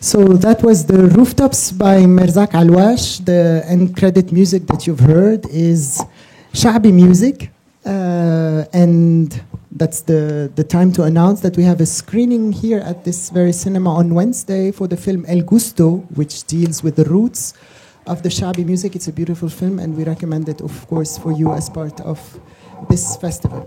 So that was the Rooftops by Merzak Alwash. The end credit music that you've heard is Sha'bi music. And that's the time to announce that we have a screening here at this very cinema on Wednesday for the film El Gusto, which deals with the roots of the Sha'bi music. It's a beautiful film, and we recommend it, of course, for you as part of this festival.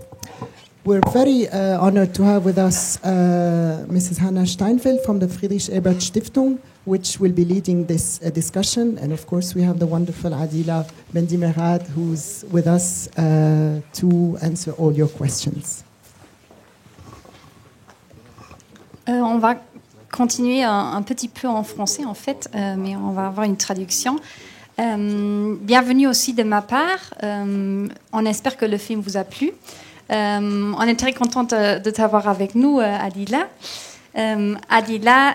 We're very honored to have with us Mrs. Hannah Steinfeld from the Friedrich Ebert Stiftung, which will be leading this discussion. And of course, we have the wonderful Adila Bendimerad, who's with us to answer all your questions. On va continuer un petit peu en français, en fait, mais on va avoir une traduction. Bienvenue aussi de ma part. On espère que le film vous a plu. On est très contente de t'avoir avec nous, Adila. Adila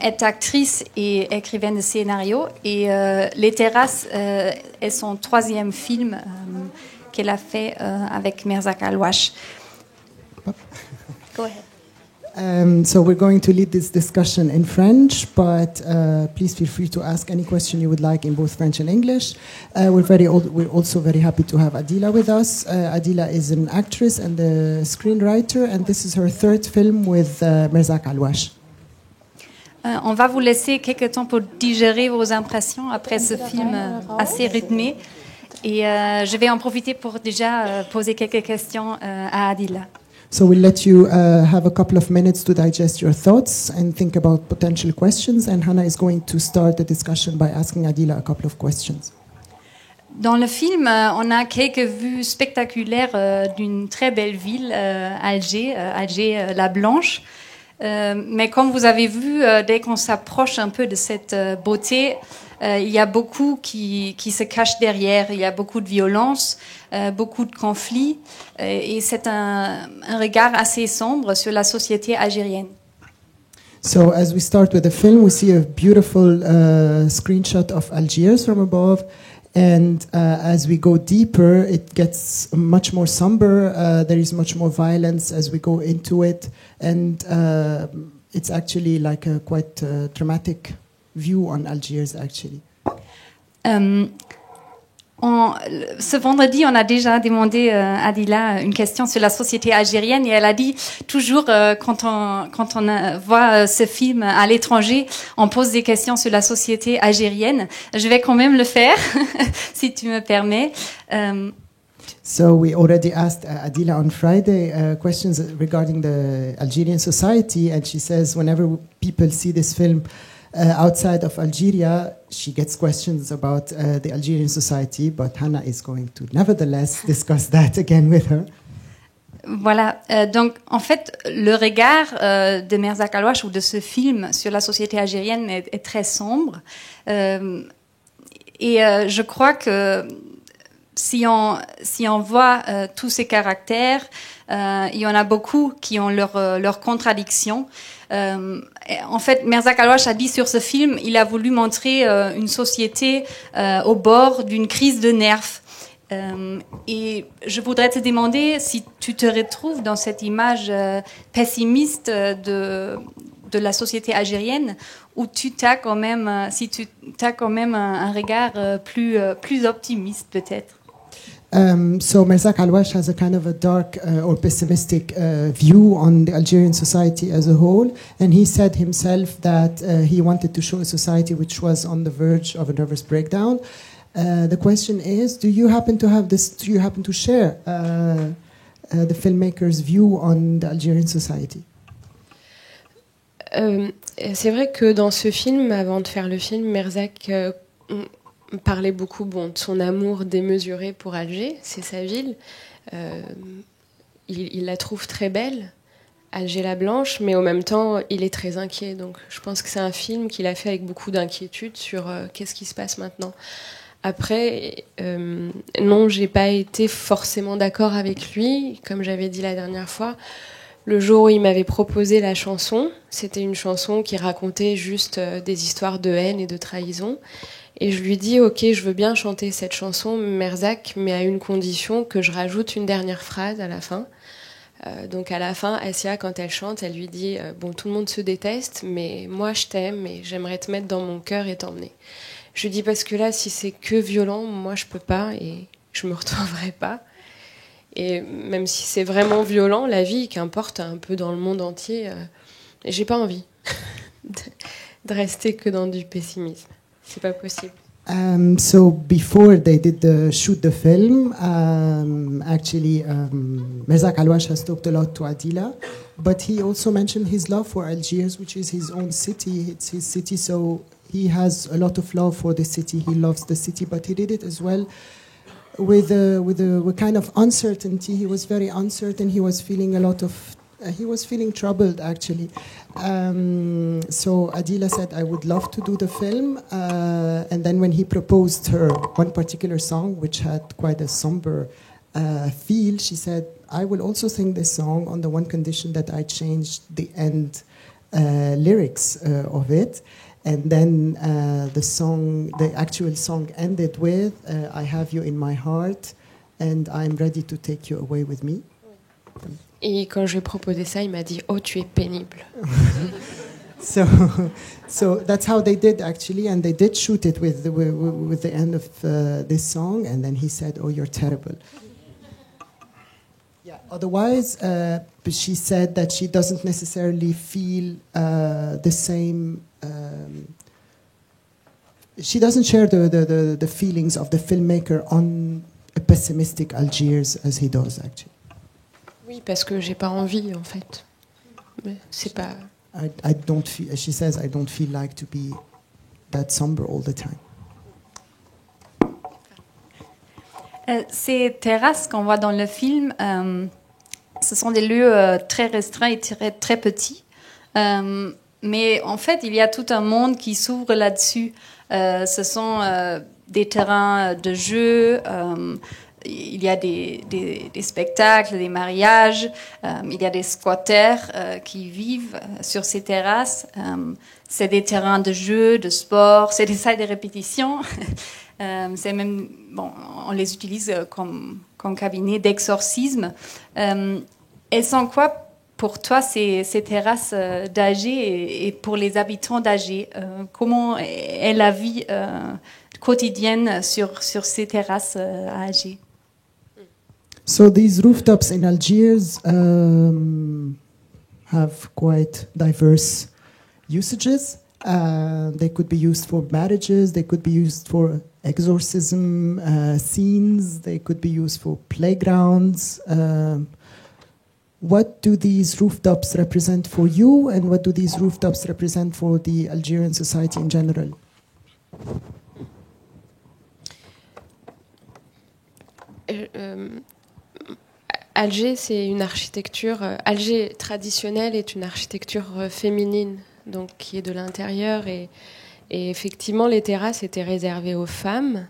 est actrice et écrivaine de scénario, et Les Terrasses est son troisième film qu'elle a fait avec Merzak Alwash. Go ahead. So we're going to lead this discussion in French, but please feel free to ask any question you would like in both French and English. We're also very happy to have Adila with us. Adila is an actress and a screenwriter, and this is her third film with Merzak Alwash. On va vous laisser quelques temps pour digérer vos impressions après ce film assez rythmé. Et je vais en profiter pour déjà poser quelques questions à Adila. So we'll let you have a couple of minutes to digest your thoughts and think about potential questions. And Hannah is going to start the discussion by asking Adila a couple of questions. Dans le film, on a quelques vues spectaculaires d'une très belle ville, Alger, la Blanche. Mais comme vous avez vu, dès qu'on s'approche un peu de cette beauté, il y a beaucoup qui se cachent derrière. Il y a beaucoup de violence, beaucoup de conflits, et c'est un regard assez sombre sur la société algérienne. So as we start with the film, we see a beautiful screenshot of Algiers from above. And as we go deeper, it gets much more somber. There is much more violence as we go into it. And it's actually like a quite dramatic view on Algiers, actually. Ce vendredi, on a déjà demandé à Adila une question sur la société algérienne, et elle a dit toujours quand on voit ce film à l'étranger, on pose des questions sur la société algérienne. Je vais quand même le faire, si tu me permets. So we already asked Adila on Friday questions regarding the Algerian society, and she says whenever people see this film outside of Algeria, she gets questions about the Algerian society, but Hannah is going to nevertheless discuss that again with her. Voilà, donc en fait, le regard de Merzak Alwash ou de ce film sur la société algérienne est très sombre. Et je crois que si on voit tous ces caractères, il y en a beaucoup qui ont leurs contradictions. En fait, Merzak Alwash a dit sur ce film, il a voulu montrer une société au bord d'une crise de nerfs. Et je voudrais te demander si tu te retrouves dans cette image pessimiste de la société algérienne, ou si tu as quand même un regard plus optimiste peut-être. So Merzak Alwash has a kind of a dark or pessimistic view on the Algerian society as a whole, and he said himself that he wanted to show a society which was on the verge of a nervous breakdown. The question is, do you happen to have this? Do you happen to share the filmmaker's view on the Algerian society? C'est vrai que dans ce film, avant de faire le film, Merzak parlait beaucoup de son amour démesuré pour Alger, c'est sa ville. Il la trouve très belle, Alger la Blanche, mais en même temps, il est très inquiet. Donc je pense que c'est un film qu'il a fait avec beaucoup d'inquiétude sur qu'est-ce qui se passe maintenant. Après, non, j'ai pas été forcément d'accord avec lui, comme j'avais dit la dernière fois. Le jour où il m'avait proposé la chanson, c'était une chanson qui racontait juste des histoires de haine et de trahison. Et je lui dis, ok, je veux bien chanter cette chanson, Merzak, mais à une condition, que je rajoute une dernière phrase à la fin. Donc à la fin, Assia, quand elle chante, elle lui dit bon, tout le monde se déteste, mais moi je t'aime et j'aimerais te mettre dans mon cœur et t'emmener. Je lui dis parce que là, si c'est que violent, moi je peux pas et je me retrouverai pas. Et même si c'est vraiment violent, la vie, qu'importe, un peu dans le monde entier, j'ai pas envie de rester que dans du pessimisme. C'est pas possible. So before they did shoot the film, actually Merzak Alwash has talked a lot to Adila, but he also mentioned his love for Algiers, which is his own city. It's his city, so he has a lot of love for the city. He loves the city, but he did it as well with a kind of uncertainty. He was very uncertain. He was feeling a lot of he was feeling troubled, actually. So Adila said, I would love to do the film. And then when he proposed her one particular song, which had quite a somber feel, she said, I will also sing this song on the one condition that I changed the end lyrics of it. And then the actual song ended with, I have you in my heart, and I'm ready to take you away with me. Et quand je lui ai proposé ça, il m'a dit « Oh, tu es pénible ». So that's how they did, actually, and they did shoot it with the end of this song, and then he said, "Oh, you're terrible." Yeah. Otherwise, she said that she doesn't necessarily feel the same. She doesn't share the feelings of the filmmaker on a pessimistic Algiers as he does, actually. Oui, parce que j'ai pas envie, en fait. Mais c'est pas. I don't feel. She says, I don't feel like to be that somber all the time. Ces terrasses qu'on voit dans le film, ce sont des lieux très restreints et très petits. Mais en fait, il y a tout un monde qui s'ouvre là-dessus. Ce sont des terrains de jeu. Il y a des spectacles, des mariages, il y a des squatters qui vivent sur ces terrasses. C'est des terrains de jeu, de sport, c'est des salles de répétition. C'est même, bon, on les utilise comme cabinet d'exorcisme. Elles sont quoi pour toi ces terrasses d'Alger et pour les habitants d'Alger? Comment est la vie quotidienne sur ces terrasses à Alger? So these rooftops in Algiers have quite diverse usages. They could be used for marriages, they could be used for exorcism scenes, they could be used for playgrounds. What do these rooftops represent for you, and what do these rooftops represent for the Algerian society in general? Alger, c'est une architecture. Alger traditionnelle est une architecture féminine, donc qui est de l'intérieur. Et effectivement, les terrasses étaient réservées aux femmes.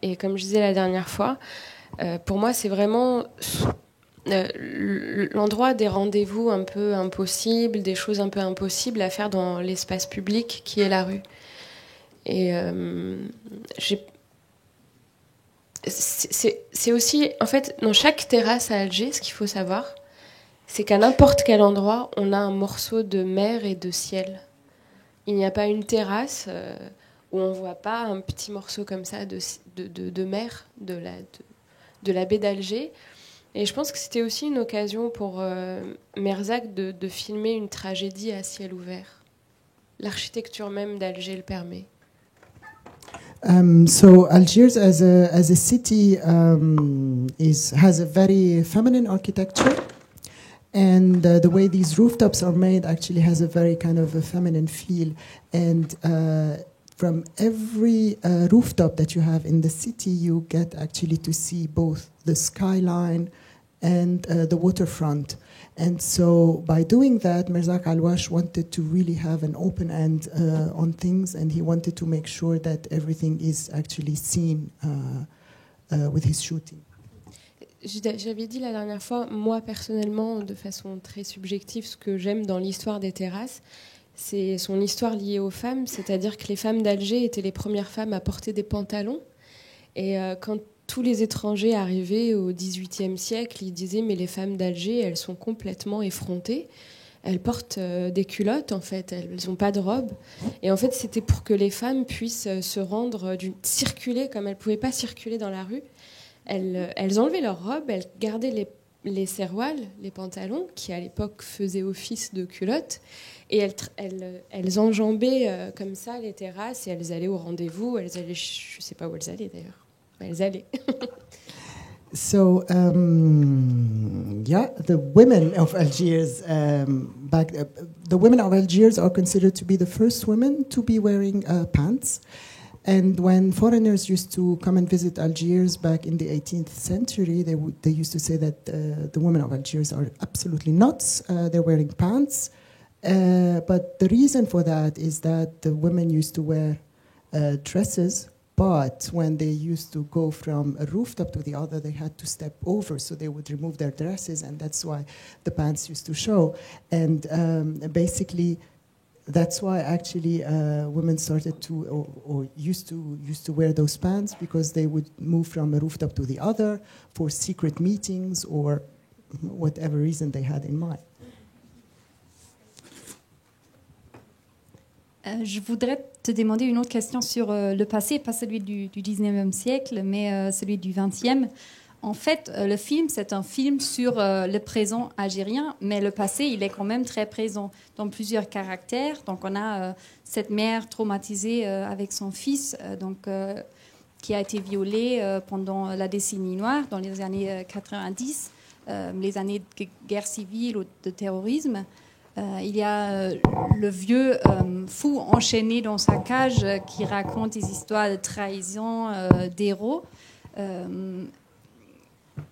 Et comme je disais la dernière fois, pour moi, c'est vraiment l'endroit des rendez-vous un peu impossibles, des choses un peu impossibles à faire dans l'espace public qui est la rue. Et c'est aussi, en fait, dans chaque terrasse à Alger, ce qu'il faut savoir, c'est qu'à n'importe quel endroit, on a un morceau de mer et de ciel. Il n'y a pas une terrasse où on ne voit pas un petit morceau comme ça de mer, de la baie d'Alger. Et je pense que c'était aussi une occasion pour Merzak de filmer une tragédie à ciel ouvert. L'architecture même d'Alger le permet. So Algiers as a city has a very feminine architecture, and the way these rooftops are made actually has a very kind of a feminine feel. And from every rooftop that you have in the city, you get actually to see both the skyline and the waterfront. And so by doing that, Merzak Alwash wanted to really have an open end on things, and he wanted to make sure that everything is actually seen with his shooting. J'avais dit la dernière fois, moi personnellement, de façon très subjective, ce que j'aime dans l'histoire des terrasses, c'est son histoire liée aux femmes, c'est-à-dire que les femmes d'Alger étaient les premières femmes à porter des pantalons. Et quand tous les étrangers arrivés au XVIIIe siècle, ils disaient mais les femmes d'Alger, elles sont complètement effrontées. Elles portent des culottes, en fait. Elles n'ont pas de robe. Et en fait, c'était pour que les femmes puissent se rendre, circuler comme elles ne pouvaient pas circuler dans la rue. Elles enlevaient leurs robes, elles gardaient les serroiles, les pantalons, qui à l'époque faisaient office de culottes. Et elles enjambaient comme ça les terrasses et elles allaient au rendez-vous. Elles allaient, je ne sais pas où elles allaient d'ailleurs. Elles allaient. So, the women of Algiers the women of Algiers are considered to be the first women to be wearing pants. And when foreigners used to come and visit Algiers back in the 18th century, they used to say that the women of Algiers are absolutely nuts. They're wearing pants. But the reason for that is that the women used to wear dresses. But when they used to go from a rooftop to the other, they had to step over, so they would remove their dresses, and that's why the pants used to show. And basically, that's why actually women started to, or used to wear those pants, because they would move from a rooftop to the other for secret meetings or whatever reason they had in mind. Je voudrais te demander une autre question sur le passé, pas celui du 19e siècle, mais celui du 20e. En fait, le film, c'est un film sur le présent algérien, mais le passé, il est quand même très présent dans plusieurs caractères. Donc, on a cette mère traumatisée avec son fils, qui a été violé pendant la décennie noire, dans les années 90, les années de guerre civile ou de terrorisme. Il y a le vieux fou enchaîné dans sa cage qui raconte des histoires de trahison d'héros.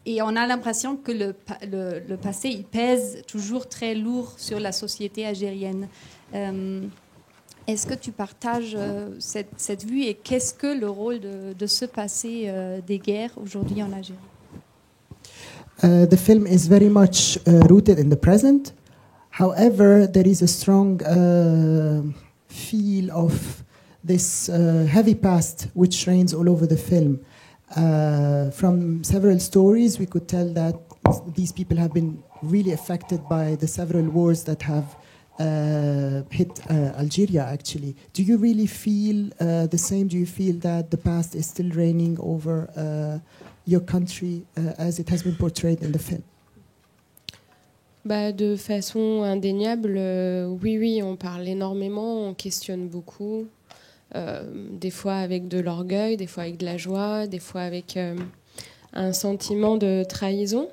Et on a l'impression que le passé, il pèse toujours très lourd sur la société algérienne. Est-ce que tu partages cette vue et qu'est-ce que le rôle de ce passé des guerres aujourd'hui en Algérie? The film is very much rooted in the present. However, there is a strong feel of this heavy past which reigns all over the film. From several stories, we could tell that these people have been really affected by the several wars that have hit Algeria, actually. Do you really feel the same? Do you feel that the past is still reigning over your country as it has been portrayed in the film? De façon indéniable, oui, on parle énormément, on questionne beaucoup, des fois avec de l'orgueil, des fois avec de la joie, des fois avec un sentiment de trahison.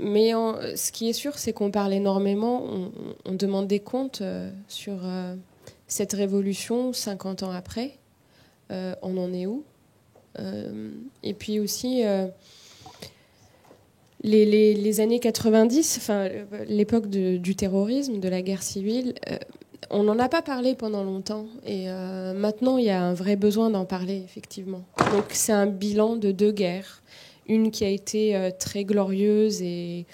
Mais ce qui est sûr, c'est qu'on parle énormément, on demande des comptes sur cette révolution 50 ans après. On en est où? Et puis aussi... Les années 90, enfin, l'époque du terrorisme, de la guerre civile, on n'en a pas parlé pendant longtemps. Et maintenant, il y a un vrai besoin d'en parler, effectivement. Donc, c'est un bilan de 2 guerres. Une qui a été très glorieuse et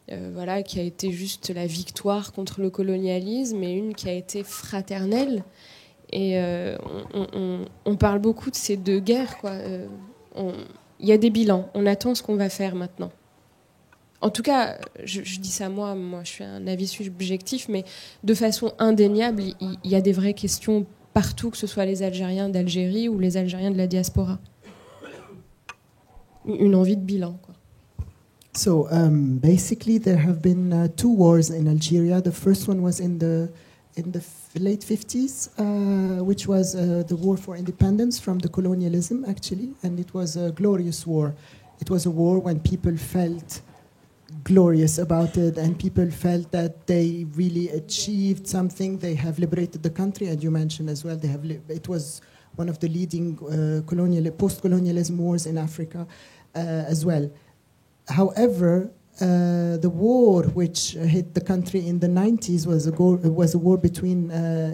qui a été juste la victoire contre le colonialisme, et une qui a été fraternelle. Et on parle beaucoup de ces 2 guerres, quoi. Il y a des bilans. On attend ce qu'on va faire maintenant. En tout cas, je dis ça moi je suis un avis subjectif, mais de façon indéniable, il y a des vraies questions partout, que ce soit les Algériens d'Algérie ou les Algériens de la diaspora. Une envie de bilan, quoi. So basically, there have been 2 wars in Algeria. The first one was in the late 50s, which was the war for independence from the colonialism, actually, and it was a glorious war. It was a war when people felt glorious about it, and people felt that they really achieved something. They have liberated the country, and you mentioned as well, it was one of the leading post-colonialism wars in Africa as well. However, the war which hit the country in the 90s was a war between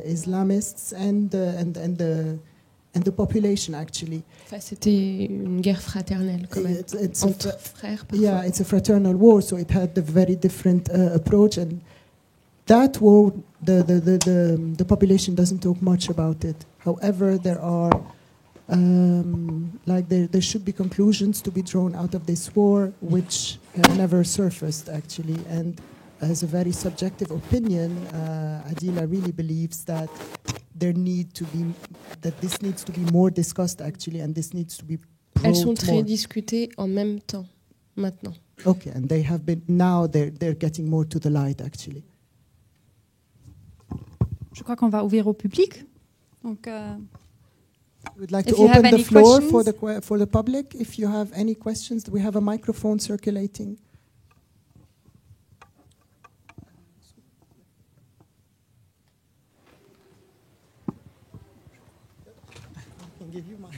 Islamists and the population, actually. Enfin, c'était une guerre fraternelle, quand même, entre frères. Parfois. Yeah, it's a fraternal war, so it had a very different approach, and that war, the population doesn't talk much about it. However, there are like there should be conclusions to be drawn out of this war, which never surfaced actually. And as a very subjective opinion, Adila really believes that this needs to be more discussed actually, and this needs to be probed. Elles sont très more. discutées en même temps, maintenant. Okay, and they have been now. They're getting more to the light actually. Je crois qu'on va ouvrir au public. Donc, We'd like If to you have open the any floor questions. for the public. If you have any questions, we have a microphone circulating. I can give you mine.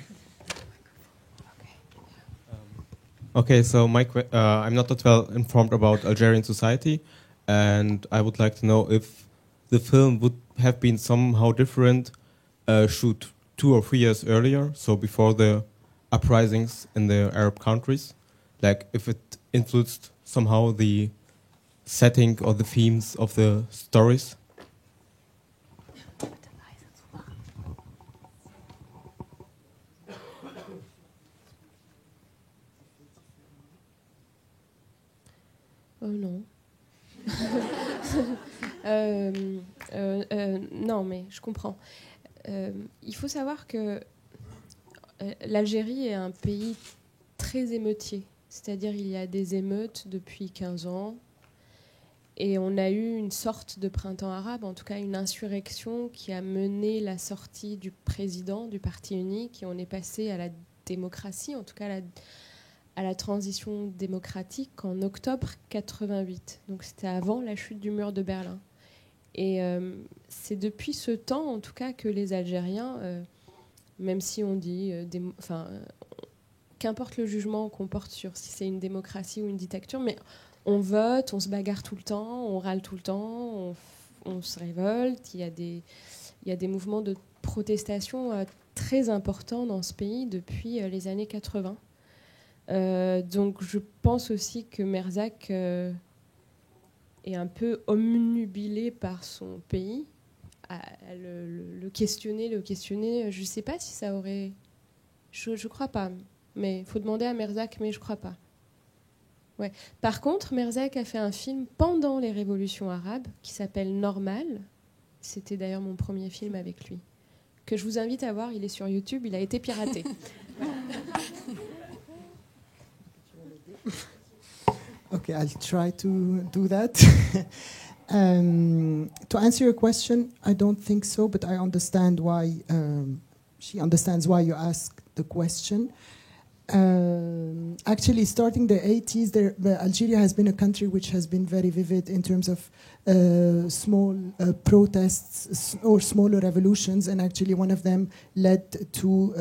Okay, so I'm not that well informed about Algerian society, and I would like to know if the film would have been somehow different, shoot 2 or 3 years earlier, so before the uprisings in the Arab countries, like if it influenced somehow the setting or the themes of the stories. Oh non. Non, mais je comprends. Il faut savoir que l'Algérie est un pays très émeutier. C'est-à-dire il y a des émeutes depuis 15 ans. Et on a eu une sorte de printemps arabe, en tout cas une insurrection qui a mené la sortie du président du parti unique. Et on est passé à la démocratie, en tout cas à la transition démocratique en octobre 88. Donc c'était avant la chute du mur de Berlin. Et c'est depuis ce temps, en tout cas, que les Algériens, même si on dit, qu'importe le jugement qu'on porte sur si c'est une démocratie ou une dictature, mais on vote, on se bagarre tout le temps, on râle tout le temps, on se révolte. Il y a des mouvements de protestation très importants dans ce pays depuis les années 80. Donc je pense aussi que Merzak est un peu omnubilé par son pays. Le questionner, je ne sais pas si ça aurait... Je crois pas, mais il faut demander à Merzak, mais je crois pas. Ouais. Par contre, Merzak a fait un film pendant les révolutions arabes qui s'appelle Normal. C'était d'ailleurs mon premier film avec lui, que je vous invite à voir. Il est sur YouTube, il a été piraté. Okay, I'll try to do that. To answer your question, I don't think so, but I understand why she understands why you asked the question. Actually, starting the 80s, Algeria has been a country which has been very vivid in terms of small protests or smaller revolutions, and actually one of them led to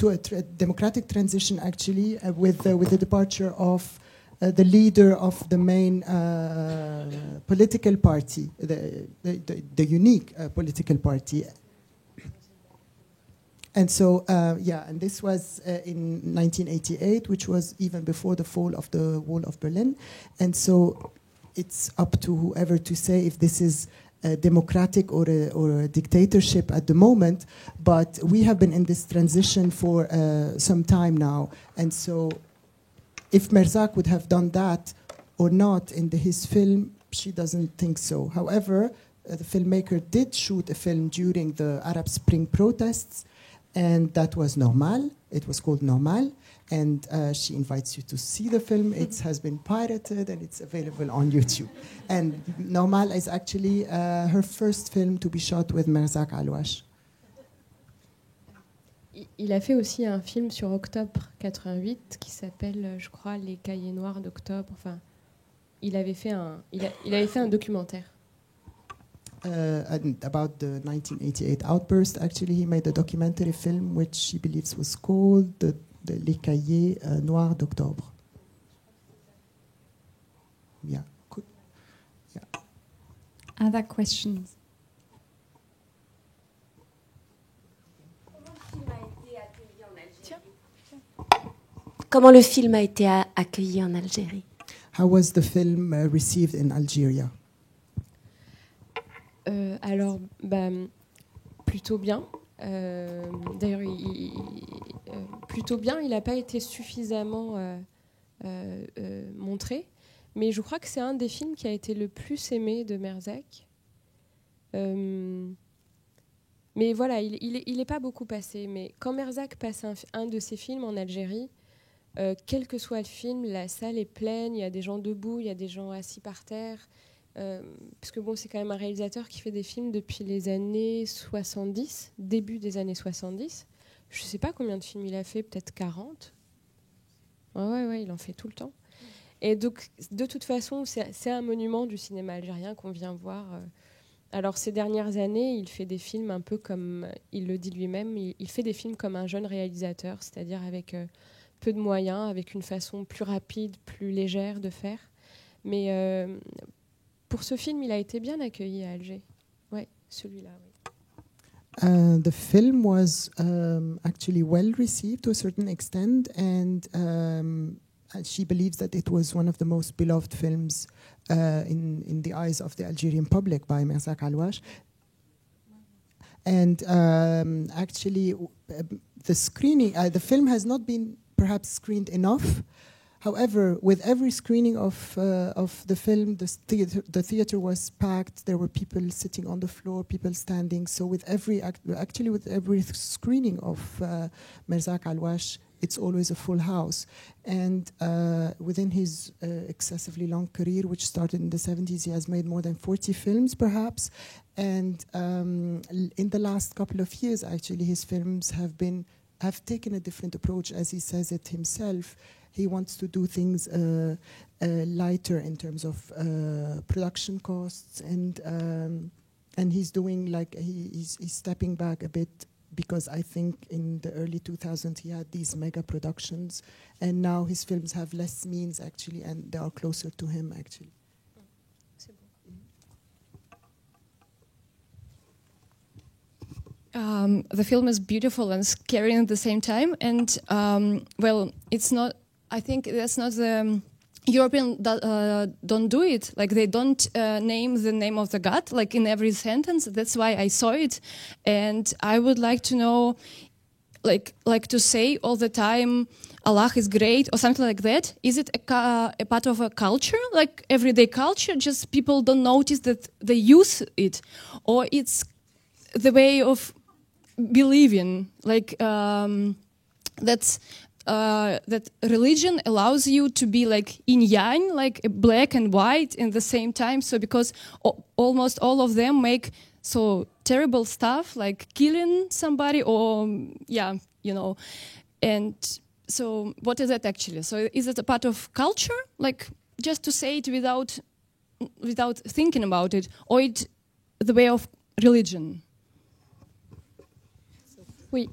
a democratic transition, actually, with the departure of the leader of the main political party, the unique political party. And so, and this was in 1988, which was even before the fall of the Wall of Berlin. And so it's up to whoever to say if this is a democratic or a dictatorship at the moment, but we have been in this transition for some time now. And so if Merzak would have done that or not in his film, she doesn't think so. However, the filmmaker did shoot a film during the Arab Spring protests, and that was Normal. It was called Normal, and she invites you to see the film. It has been pirated, and it's available on YouTube. And Normal is actually her first film to be shot with Merzak Alouache. Il a fait aussi un film sur Octobre 88 qui s'appelle, je crois, Les Cahiers Noirs d'Octobre. Enfin, il avait fait un documentaire. And about the 1988 outburst, actually, he made a documentary film which he believes was called Les Cahiers Noirs d'Octobre. Yeah. Cool. Yeah. Other questions? Comment le film a été accueilli en Algérie? How was the film received in Algeria? Alors, plutôt bien. D'ailleurs, plutôt bien. Il n'a pas été suffisamment montré. Mais je crois que c'est un des films qui a été le plus aimé de Merzak. Mais voilà, il n'est pas beaucoup passé. Mais quand Merzak passe un de ses films en Algérie, quel que soit le film, la salle est pleine, il y a des gens debout, il y a des gens assis par terre. Parce que bon, c'est quand même un réalisateur qui fait des films depuis les années 70, début des années 70. Je ne sais pas combien de films il a fait, peut-être 40. Ouais, il en fait tout le temps. Et donc, de toute façon, c'est un monument du cinéma algérien qu'on vient voir. Alors, ces dernières années, il fait des films un peu comme, il le dit lui-même, il fait des films comme un jeune réalisateur, c'est-à-dire avec peu de moyens, avec une façon plus rapide, plus légère de faire. Mais pour ce film, il a été bien accueilli à Alger. Ouais, celui-là, oui. The film was actually well received to a certain extent, and she believes that it was one of the most beloved films in the eyes of the Algerian public by Merzak Alwash. And actually, the screening, the film has not been perhaps screened enough. However, with every screening of the film, the theater was packed. There were people sitting on the floor, people standing. So with every screening of Merzak Alwash, it's always a full house. And within his excessively long career, which started in the 70s, he has made more than 40 films, perhaps. And in the last couple of years, actually, his films have taken a different approach, as he says it himself. He wants to do things lighter in terms of production costs, and he's doing like he's stepping back a bit, because I think in the early 2000s he had these mega productions, and now his films have less means actually, and they are closer to him actually. The film is beautiful and scary at the same time, and well, it's not. I think that's not the European don't do it. Like they don't name the name of the god like in every sentence. That's why I saw it, and I would like to know, like to say all the time, Allah is great or something like that. Is it a part of a culture, like everyday culture? Just people don't notice that they use it, or it's the way of believing, like that religion allows you to be like yin yang, like black and white in the same time. So because almost all of them make so terrible stuff, like killing somebody or and so what is that actually? So is it a part of culture, like just to say it without thinking about it, or it's the way of religion? Oui.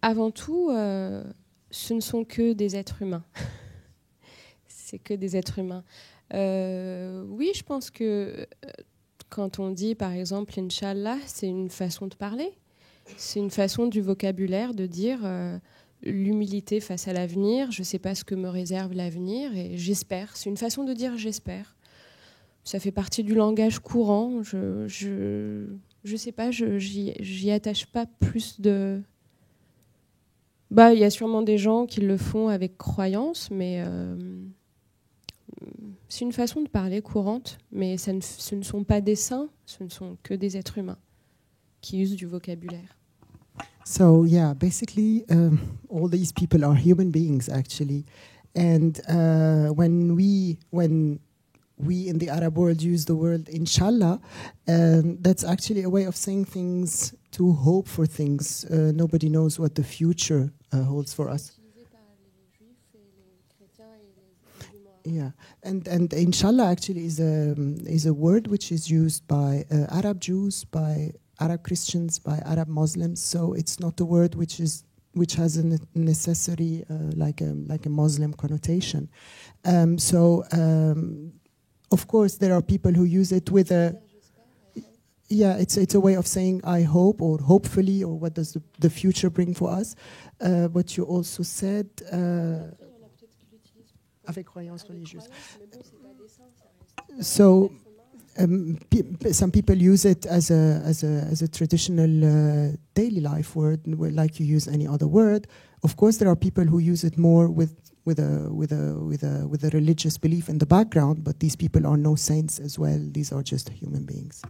Avant tout, ce ne sont que des êtres humains. C'est que des êtres humains. Oui, je pense que quand on dit, par exemple, Inch'Allah, c'est une façon de parler. C'est une façon du vocabulaire de dire l'humilité face à l'avenir. Je ne sais pas ce que me réserve l'avenir et j'espère. C'est une façon de dire j'espère. Ça fait partie du langage courant. Je sais pas, j'y attache pas plus de... il y a sûrement des gens qui le font avec croyance, mais c'est une façon de parler courante, mais ce ne sont pas des saints, ce ne sont que des êtres humains qui usent du vocabulaire. So yeah, basically all these people are human beings actually, and when we in the Arab world use the word inshallah, that's actually a way of saying things, to hope for things. Nobody knows what the future holds for us. Yeah, and inshallah actually is a word which is used by Arab Jews, by Arab Christians, by Arab Muslims. So it's not a word which has a necessary like a Muslim connotation. Of course, there are people who use it with a... Yeah, it's a way of saying I hope, or hopefully, or what does the future bring for us. But you also said... avec croyance religieuse. So, some people use it as a traditional daily life word, like you use any other word. Of course, there are people who use it more with a religious belief in the background, but these people are no saints as well. These are just human beings.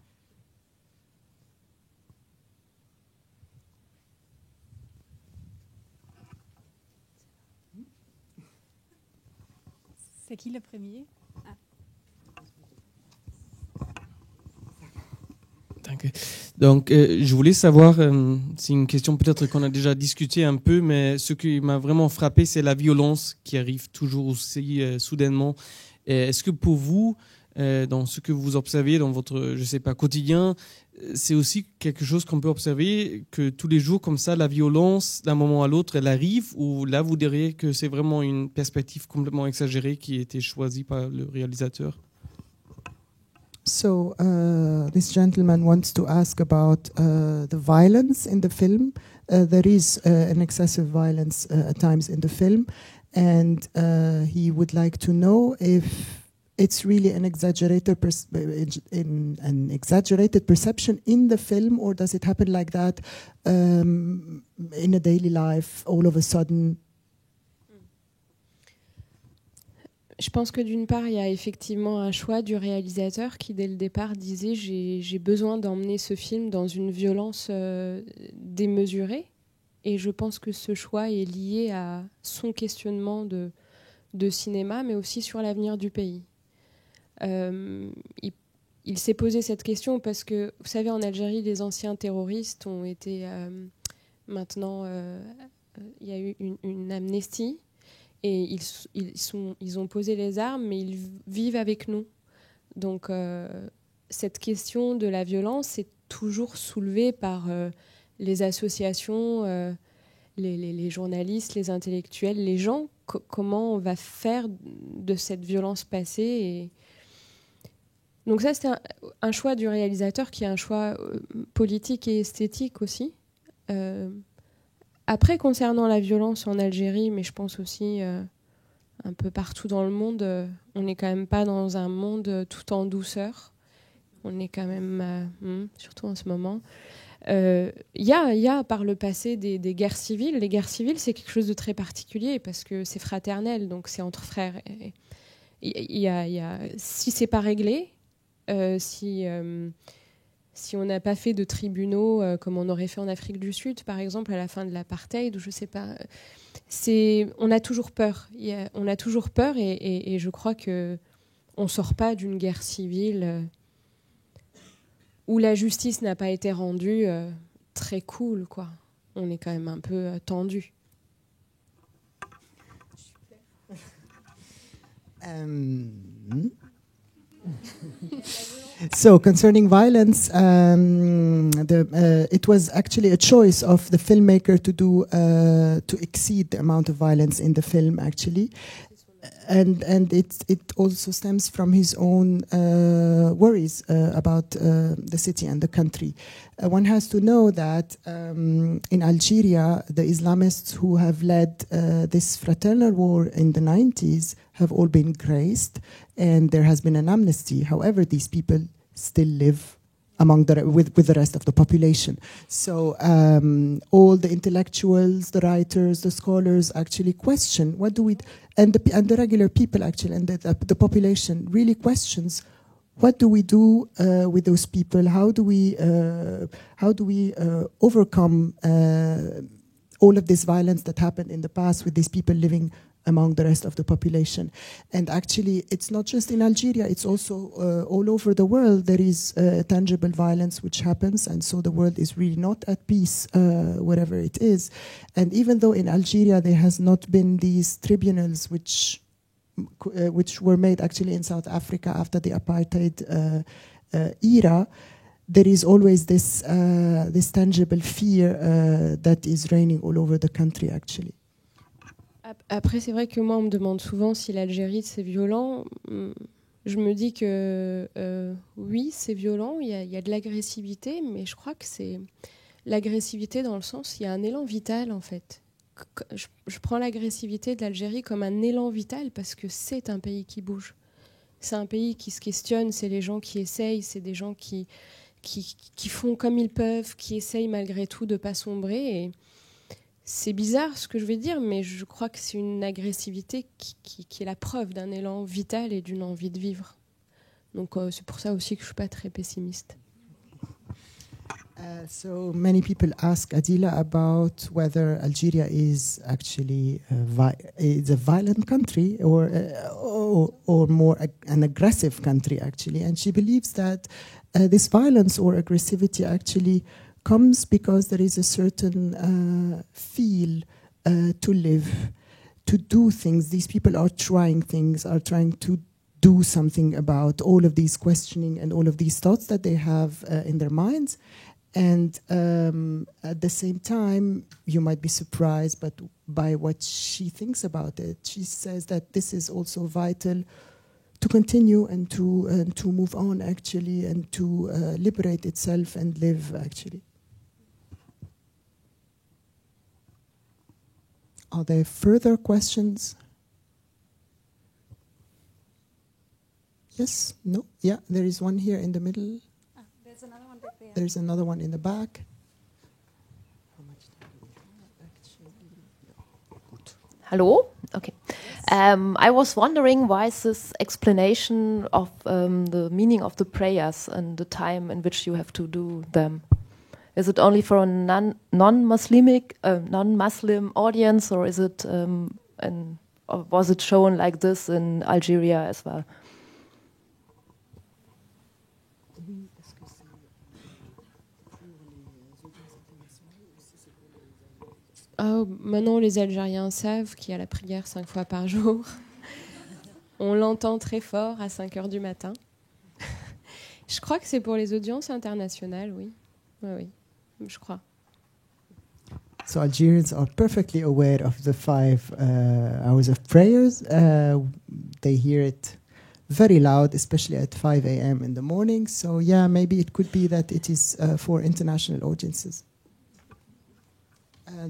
C'est qui le premier? Donc, je voulais savoir, c'est une question peut-être qu'on a déjà discuté un peu, mais ce qui m'a vraiment frappé, c'est la violence qui arrive toujours aussi soudainement. Est-ce que pour vous, dans ce que vous observez dans votre, je sais pas, quotidien, c'est aussi quelque chose qu'on peut observer, que tous les jours comme ça, la violence, d'un moment à l'autre, elle arrive, ou là, vous diriez que c'est vraiment une perspective complètement exagérée qui a été choisie par le réalisateur? So this gentleman wants to ask about the violence in the film. There is an excessive violence at times in the film, and he would like to know if it's really an exaggerated perception in the film, or does it happen like that in a daily life all of a sudden? Je pense que d'une part, il y a effectivement un choix du réalisateur qui, dès le départ, disait j'ai besoin d'emmener ce film dans une violence démesurée. Et je pense que ce choix est lié à son questionnement de cinéma, mais aussi sur l'avenir du pays. Il s'est posé cette question parce que, vous savez, en Algérie, les anciens terroristes ont été... maintenant, il y a eu une amnistie. Et ils ont posé les armes, mais ils vivent avec nous. Donc, cette question de la violence est toujours soulevée par les associations, les journalistes, les intellectuels, les gens. Comment on va faire de cette violence passée et... Donc ça, c'est un choix du réalisateur qui est un choix politique et esthétique aussi. Après, concernant la violence en Algérie, mais je pense aussi un peu partout dans le monde, on n'est quand même pas dans un monde tout en douceur. On est quand même, surtout en ce moment. Il y a par le passé des guerres civiles. Les guerres civiles, c'est quelque chose de très particulier parce que c'est fraternel, donc c'est entre frères. Si c'est pas réglé, si on n'a pas fait de tribunaux comme on aurait fait en Afrique du Sud, par exemple, à la fin de l'apartheid, ou je sais pas, on a toujours peur. On a toujours peur et je crois qu'on ne sort pas d'une guerre civile où la justice n'a pas été rendue très cool, quoi. On est quand même un peu tendu. So concerning violence, it was actually a choice of the filmmaker to exceed the amount of violence in the film, actually, and it also stems from his own worries about the city and the country. One has to know that in Algeria, the Islamists who have led this fraternal war in the 90s have all been graced, and there has been an amnesty. However, these people still live among with the rest of the population. So all the intellectuals, the writers, the scholars actually question what do we, and the regular people actually, and the population really questions what do we do with those people? How do we overcome all of this violence that happened in the past with these people living among the rest of the population? And actually, it's not just in Algeria, it's also all over the world. There is tangible violence which happens, and so the world is really not at peace wherever it is. And even though in Algeria there has not been these tribunals which were made actually in South Africa after the apartheid era, there is always this tangible fear that is reigning all over the country, actually. Après, c'est vrai que moi, on me demande souvent si l'Algérie, c'est violent. Je me dis que oui, c'est violent, il y a de l'agressivité, mais je crois que c'est l'agressivité dans le sens, il y a un élan vital, en fait. Je prends l'agressivité de l'Algérie comme un élan vital parce que c'est un pays qui bouge. c'est un pays qui se questionne, c'est les gens qui essayent, c'est des gens qui font comme ils peuvent, qui essayent malgré tout de ne pas sombrer. Et c'est bizarre ce que je vais dire, mais je crois que c'est une agressivité qui est la preuve d'un élan vital et d'une envie de vivre. Donc c'est pour ça aussi que je ne suis pas très pessimiste. So many people ask Adila about whether Algeria is actually is a violent country or more an aggressive country actually, and she believes that this violence or aggressivity actually comes because there is a certain feel to live, to do things. These people are trying things, are trying to do something about all of these questioning and all of these thoughts that they have in their minds. And at the same time, you might be surprised by what she thinks about it. She says that this is also vital to continue and to move on, actually, and to liberate itself and live, actually. Are there further questions? Yes? No? Yeah, there is one here in the middle. There's another one back there. There's another one in the back. Hello? Okay. I was wondering why is this explanation of the meaning of the prayers and the time in which you have to do them? Is it only for a non-Muslim audience, or is it or was it shown like this in Algeria as well? Oh, maintenant, les Algériens savent qu'il y a la prière 5 fois par jour. On l'entend très fort à 5 heures du matin. Je crois que c'est pour les audiences internationales, oui. Oui, je crois. So Algerians are perfectly aware of the 5 hours of prayers. They hear it very loud, especially at 5 a.m. in the morning. So yeah, maybe it could be that it is for international audiences.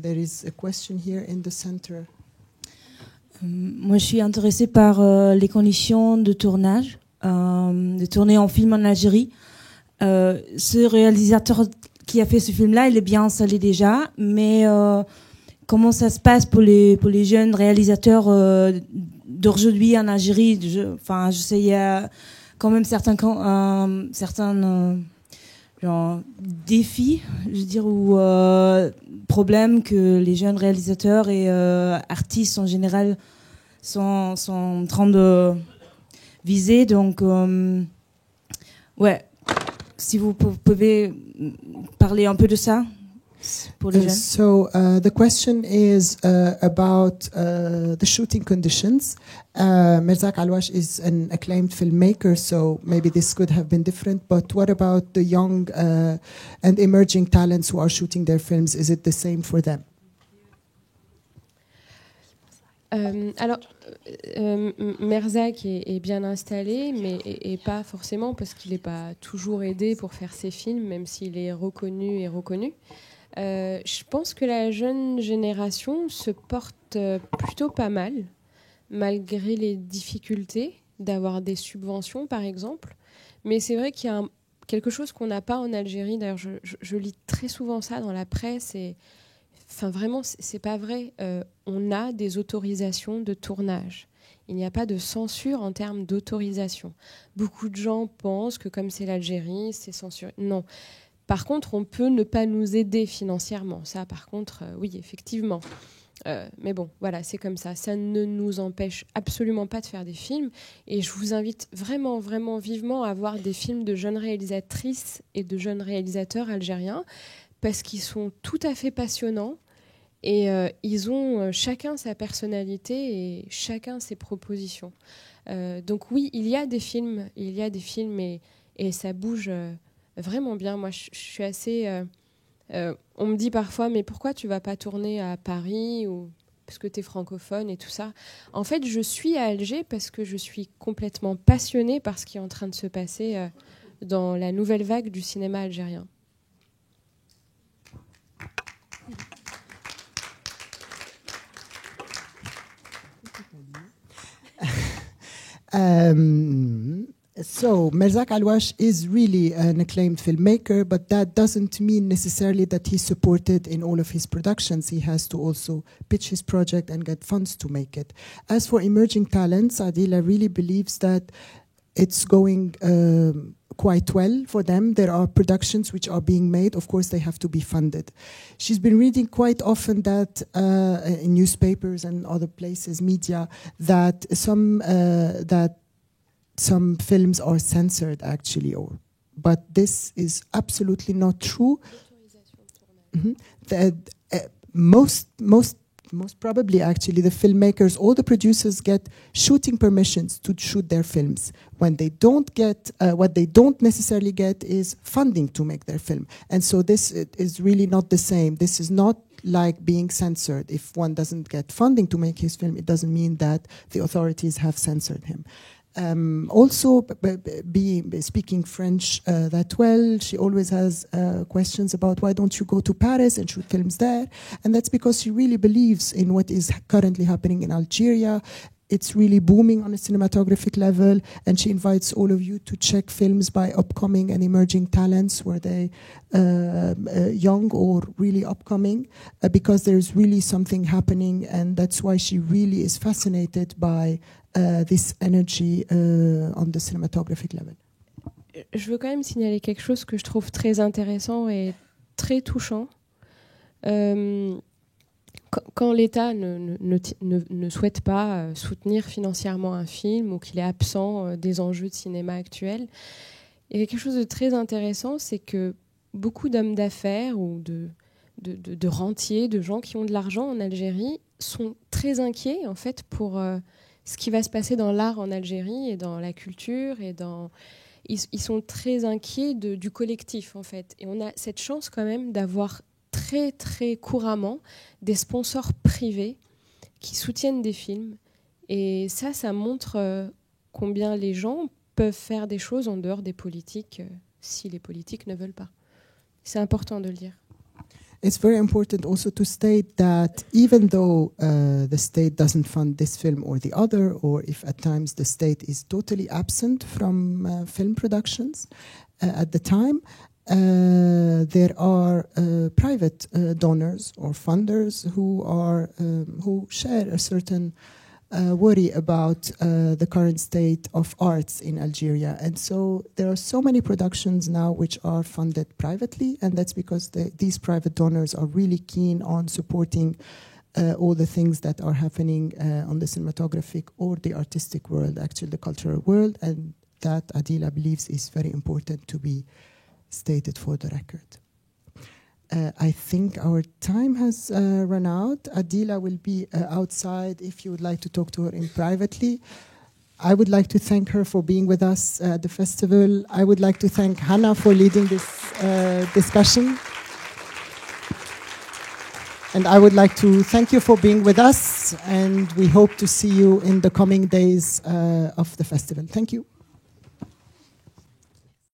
There is a question here in the center. Moi, je suis intéressée par les conditions de tournage, de tourner en film en Algérie. Ce réalisateur qui a fait ce film-là, il est bien installé déjà, mais comment ça se passe pour les jeunes réalisateurs d'aujourd'hui en Algérie? Je sais, il y a quand même certains genre défis, je veux dire, ou problèmes que les jeunes réalisateurs et artistes en général sont en train de viser. Donc, ouais, si vous pouvez parler un peu de ça pour les jeunes. So the question is about the shooting conditions. Merzak Alwash is an acclaimed filmmaker, so maybe this could have been different. But what about the young and emerging talents who are shooting their films? Is it the same for them? Alors, Merzak est bien installé, mais et pas forcément parce qu'il n'est pas toujours aidé pour faire ses films, même s'il est reconnu. Je pense que la jeune génération se porte plutôt pas mal, malgré les difficultés d'avoir des subventions, par exemple. Mais c'est vrai qu'il y a quelque chose qu'on n'a pas en Algérie. D'ailleurs, je lis très souvent ça dans la presse. Enfin, vraiment, c'est pas vrai. On a des autorisations de tournage. Il n'y a pas de censure en termes d'autorisation. Beaucoup de gens pensent que comme c'est l'Algérie, c'est censuré. Non. Par contre, on peut ne pas nous aider financièrement. Ça, par contre, oui, effectivement. Mais bon, voilà, c'est comme ça. Ça ne nous empêche absolument pas de faire des films. Et je vous invite vraiment, vraiment vivement à voir des films de jeunes réalisatrices et de jeunes réalisateurs algériens, parce qu'ils sont tout à fait passionnants. Et ils ont chacun sa personnalité et chacun ses propositions. Donc oui, il y a des films et ça bouge vraiment bien. Moi, je suis assez... on me dit parfois, mais pourquoi tu vas pas tourner à Paris ou parce que tu es francophone et tout ça. En fait, je suis à Alger parce que je suis complètement passionnée par ce qui est en train de se passer dans la nouvelle vague du cinéma algérien. So Merzak Alwash is really an acclaimed filmmaker, but that doesn't mean necessarily that he's supported in all of his productions. He has to also pitch his project and get funds to make it. As for emerging talents, Adila really believes that it's going quite well for them. There are productions which are being made. Of course, they have to be funded. She's been reading quite often that in newspapers and other places, media, that some films are censored actually, but this is absolutely not true. Most probably, actually, the filmmakers, all the producers get shooting permissions to shoot their films. When they don't get, what they don't necessarily get is funding to make their film. And so this is really not the same. This is not like being censored. If one doesn't get funding to make his film, it doesn't mean that the authorities have censored him. Also, speaking French that well, she always has questions about why don't you go to Paris and shoot films there? And that's because she really believes in what is currently happening in Algeria. It's really booming on a cinematographic level, and she invites all of you to check films by upcoming and emerging talents, were they young or really upcoming, because there's really something happening, and that's why she really is fascinated by this energy on the cinematographic level. Je veux quand même signaler quelque chose que je trouve très intéressant et très touchant. Quand l'État ne souhaite pas soutenir financièrement un film ou qu'il est absent des enjeux de cinéma actuels, il y a quelque chose de très intéressant, c'est que beaucoup d'hommes d'affaires ou de rentiers, de gens qui ont de l'argent en Algérie, sont très inquiets en fait pour ce qui va se passer dans l'art en Algérie et dans la culture et ils sont très inquiets du collectif en fait. Et on a cette chance quand même d'avoir très très couramment des sponsors privés qui soutiennent des films, et ça montre combien les gens peuvent faire des choses en dehors des politiques si les politiques ne veulent pas. C'est important de le dire. It's very important also to state that even though the state doesn't fund this film or the other, or if at times the state is totally absent from film productions at the time, there are private donors or funders who share a certain worry about the current state of arts in Algeria. And so there are so many productions now which are funded privately, and that's because these private donors are really keen on supporting all the things that are happening on the cinematographic or the artistic world, actually the cultural world, and that Adila believes is very important to be stated for the record. I think our time has run out. Adila will be outside if you would like to talk to her in privately. I would like to thank her for being with us at the festival. I would like to thank Hannah for leading this discussion. And I would like to thank you for being with us, and we hope to see you in the coming days of the festival. Thank you.